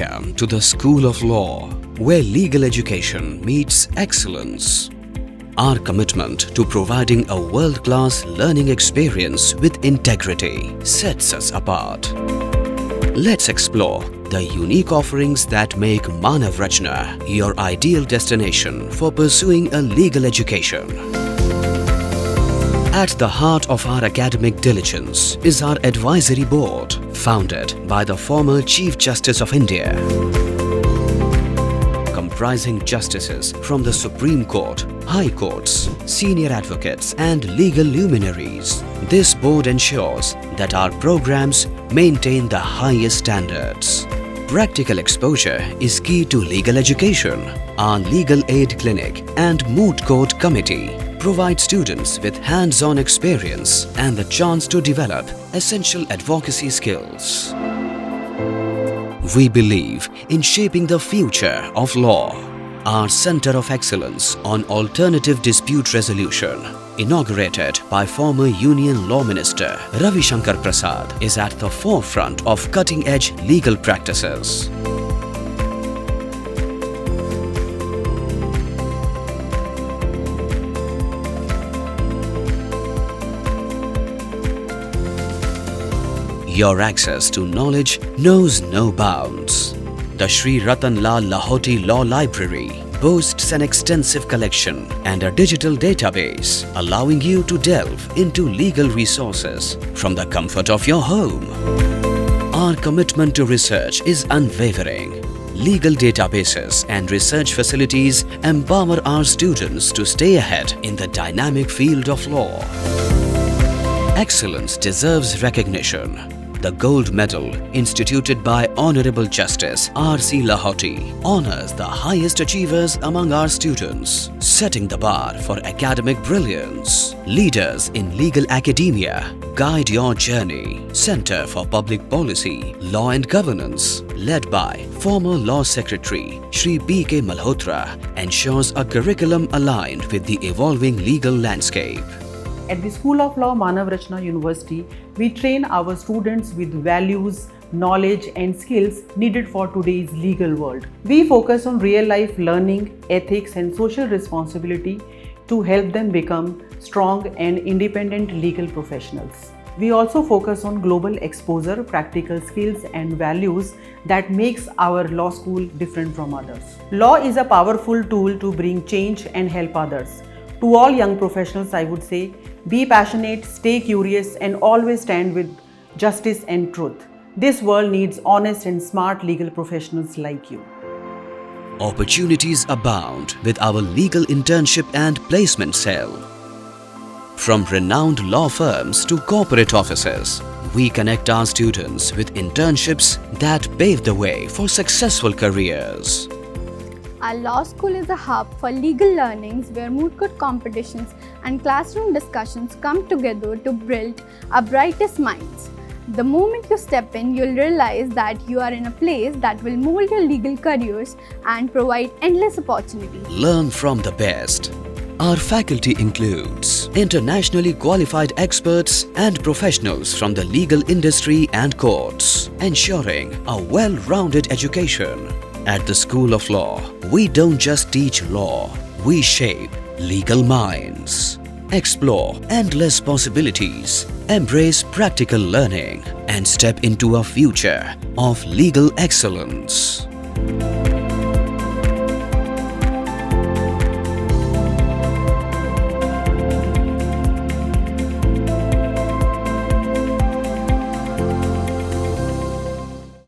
Welcome to the School of Law, where legal education meets excellence. Our commitment to providing a world-class learning experience with integrity sets us apart. Let's explore the unique offerings that make Manav Rachna your ideal destination for pursuing a legal education. At the heart of our academic diligence is our advisory board, founded by the former Chief Justice of India. Comprising justices from the Supreme Court, High Courts, senior advocates and legal luminaries, this board ensures that our programs maintain the highest standards. Practical exposure is key to legal education. Our Legal Aid Clinic and Moot Court Committee provide students with hands-on experience and the chance to develop essential advocacy skills. We believe in shaping the future of law. Our Center of Excellence on Alternative Dispute Resolution, inaugurated by former Union Law Minister Ravi Shankar Prasad, is at the forefront of cutting-edge legal practices. Your access to knowledge knows no bounds. The Sri Ratan Lal Lahoti Law Library boasts an extensive collection and a digital database, allowing you to delve into legal resources from the comfort of your home. Our commitment to research is unwavering. Legal databases and research facilities empower our students to stay ahead in the dynamic field of law. Excellence deserves recognition. The Gold Medal, instituted by Honorable Justice R.C. Lahoti, honors the highest achievers among our students, setting the bar for academic brilliance. Leaders in legal academia guide your journey. Center for Public Policy, Law and Governance, led by former Law Secretary Shri B.K. Malhotra, ensures a curriculum aligned with the evolving legal landscape. At the School of Law, Manav Rachna University, we train our students with values, knowledge and skills needed for today's legal world. We focus on real-life learning, ethics and social responsibility to help them become strong and independent legal professionals. We also focus on global exposure, practical skills and values that makes our law school different from others. Law is a powerful tool to bring change and help others. To all young professionals, I would say, be passionate, stay curious, and always stand with justice and truth. This world needs honest and smart legal professionals like you. Opportunities abound with our legal internship and placement cell. From renowned law firms to corporate offices, we connect our students with internships that pave the way for successful careers. Our law school is a hub for legal learnings where moot court competitions and classroom discussions come together to build our brightest minds. The moment you step in, you'll realize that you are in a place that will mold your legal careers and provide endless opportunities. Learn from the best. Our faculty includes internationally qualified experts and professionals from the legal industry and courts, ensuring a well-rounded education. At the School of Law, we don't just teach law, we shape legal minds. Explore endless possibilities, embrace practical learning, and step into a future of legal excellence.